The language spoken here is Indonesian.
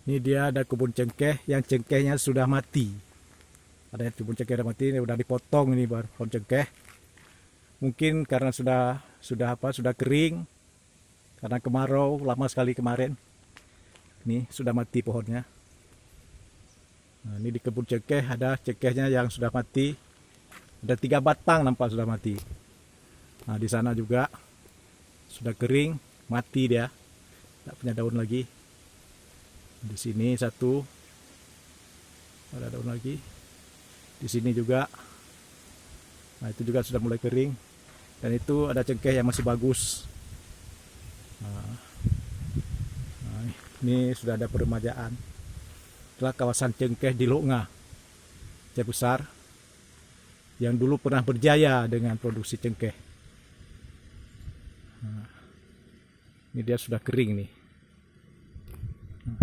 Ini dia ada kebun cengkeh yang cengkehnya sudah mati. Ada kebun cengkeh sudah mati, ini udah dipotong ini pohon cengkeh. Mungkin karena sudah kering, karena kemarau lama sekali kemarin. Ini sudah mati pohonnya. Nah, ini di kebun cengkeh ada cengkehnya yang sudah mati. Ada 3 batang nampak sudah mati. Nah, di sana juga sudah kering, mati dia. Tak punya daun lagi. Di sini satu, ada daun lagi. Di sini juga. Nah, itu juga sudah mulai kering. Dan itu ada cengkeh yang masih bagus. Nah, ini sudah ada peremajaan. Itulah kawasan cengkeh di Lok Nga, Aceh Besar, yang dulu pernah berjaya dengan produksi cengkeh. Nah, ini dia sudah kering nih.